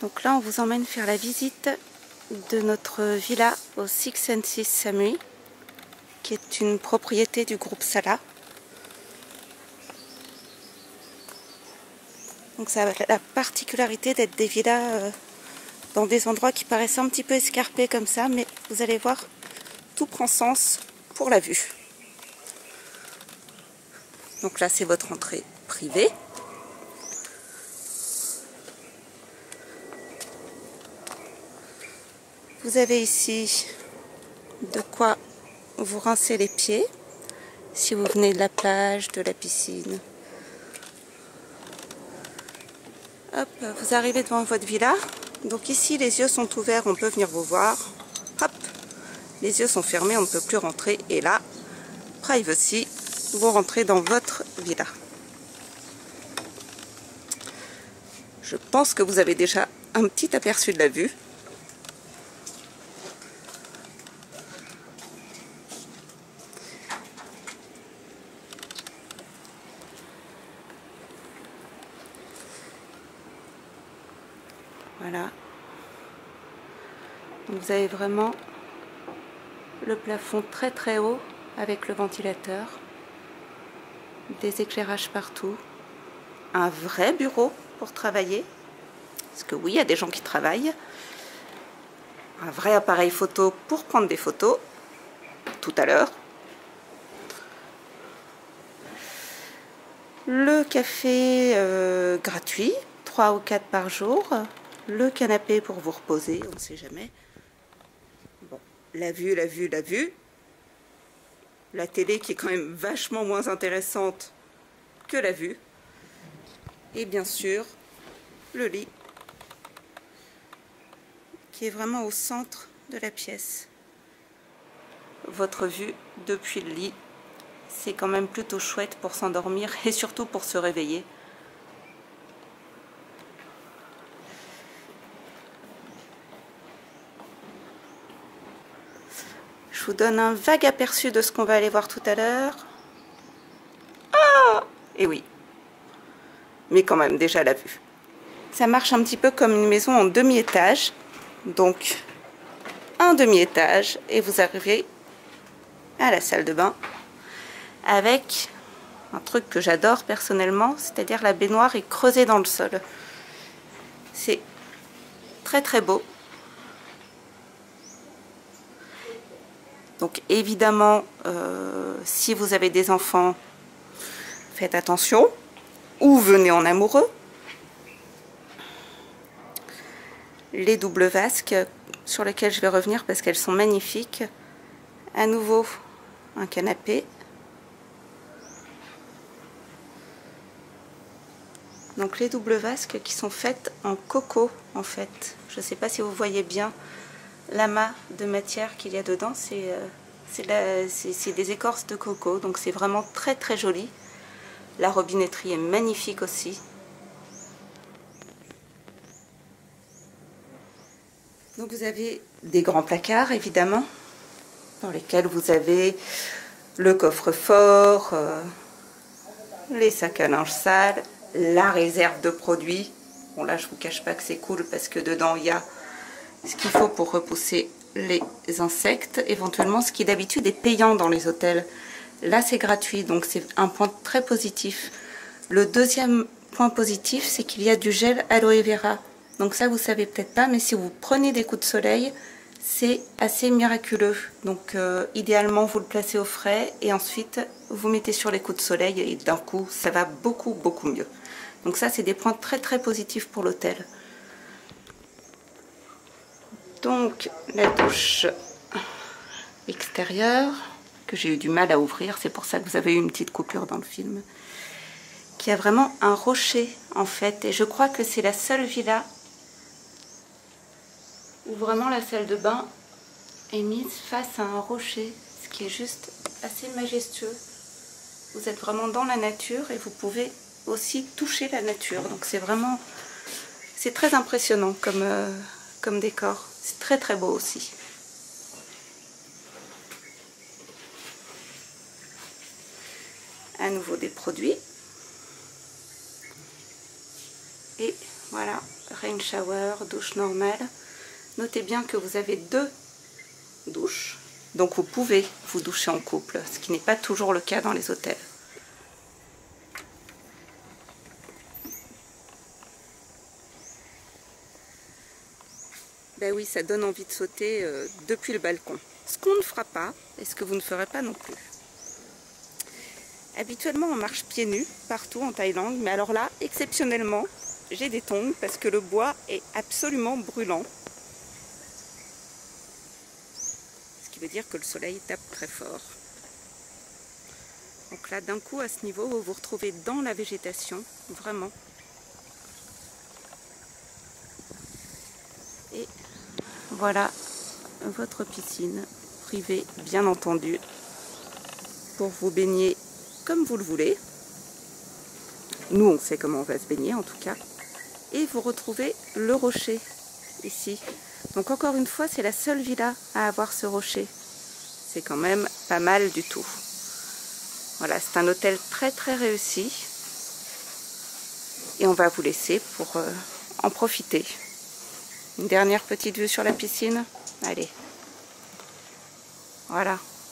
Donc là, on vous emmène faire la visite de notre villa au Six and Six Samui, qui est une propriété du groupe Sala. Donc ça a la particularité d'être des villas dans des endroits qui paraissent un petit peu escarpés comme ça, mais vous allez voir, tout prend sens pour la vue. Donc là, c'est votre entrée privée. Vous avez ici de quoi vous rincer les pieds si vous venez de la plage, de la piscine. Hop, vous arrivez devant votre villa. Donc ici, les yeux sont ouverts, on peut venir vous voir. Hop, les yeux sont fermés, on ne peut plus rentrer. Et là, privacy, vous rentrez dans votre villa. Je pense que vous avez déjà un petit aperçu de la vue. Voilà. Donc vous avez vraiment le plafond très très haut avec le ventilateur, des éclairages partout, un vrai bureau pour travailler, parce que oui, il y a des gens qui travaillent, un vrai appareil photo pour prendre des photos, tout à l'heure, le café gratuit, 3 ou 4 par jour, le canapé pour vous reposer, on ne sait jamais. Bon, la vue, la vue, la vue. La télé qui est quand même vachement moins intéressante que la vue. Et bien sûr, le lit qui est vraiment au centre de la pièce. Votre vue depuis le lit, c'est quand même plutôt chouette pour s'endormir et surtout pour se réveiller. Je vous donne un vague aperçu de ce qu'on va aller voir tout à l'heure. Ah! Et oui, mais quand même déjà la vue. Ça marche un petit peu comme une maison en demi-étage. Donc, un demi-étage et vous arrivez à la salle de bain avec un truc que j'adore personnellement, c'est-à-dire la baignoire est creusée dans le sol. C'est très très beau. Donc évidemment, si vous avez des enfants, faites attention, ou venez en amoureux. Les doubles vasques sur lesquelles je vais revenir parce qu'elles sont magnifiques. À nouveau, un canapé. Donc les doubles vasques qui sont faites en coco en fait. Je ne sais pas si vous voyez bien l'amas de matière qu'il y a dedans. C'est des écorces de coco. Donc c'est vraiment très très joli. La robinetterie est magnifique aussi. Donc vous avez des grands placards évidemment, dans lesquels vous avez le coffre-fort, les sacs à linge sale, la réserve de produits. Bon là je vous cache pas que c'est cool parce que dedans il y a ce qu'il faut pour repousser les insectes, éventuellement ce qui d'habitude est payant dans les hôtels. Là c'est gratuit donc c'est un point très positif. Le deuxième point positif c'est qu'il y a du gel aloe vera. Donc ça vous savez peut-être pas, mais si vous prenez des coups de soleil, c'est assez miraculeux. Donc idéalement vous le placez au frais et ensuite vous mettez sur les coups de soleil et d'un coup ça va beaucoup beaucoup mieux. Donc ça c'est des points très très positifs pour l'hôtel. Donc la douche extérieure que j'ai eu du mal à ouvrir, c'est pour ça que vous avez eu une petite coupure dans le film, qui a vraiment un rocher en fait, et je crois que c'est la seule villa où vraiment la salle de bain est mise face à un rocher, ce qui est juste assez majestueux. Vous êtes vraiment dans la nature et vous pouvez aussi toucher la nature. Donc c'est vraiment, c'est très impressionnant comme décor. C'est très très beau aussi. À nouveau des produits. Et Voilà, rain shower, douche normale. Notez bien que vous avez 2 douches, donc vous pouvez vous doucher en couple, ce qui n'est pas toujours le cas dans les hôtels. Ben oui, ça donne envie de sauter depuis le balcon. Ce qu'on ne fera pas, et ce que vous ne ferez pas non plus. Habituellement, on marche pieds nus partout en Thaïlande, mais alors là, exceptionnellement, j'ai des tongs parce que le bois est absolument brûlant. Ce qui veut dire que le soleil tape très fort. Donc là, d'un coup, à ce niveau, vous vous retrouvez dans la végétation, vraiment. Et voilà votre piscine privée, bien entendu, pour vous baigner comme vous le voulez. Nous, on sait comment on va se baigner, en tout cas. Et vous retrouvez le rocher, ici. Donc encore une fois, c'est la seule villa à avoir ce rocher. C'est quand même pas mal du tout. Voilà, c'est un hôtel très très réussi. Et on va vous laisser pour en profiter. Une dernière petite vue sur la piscine. Allez. Voilà.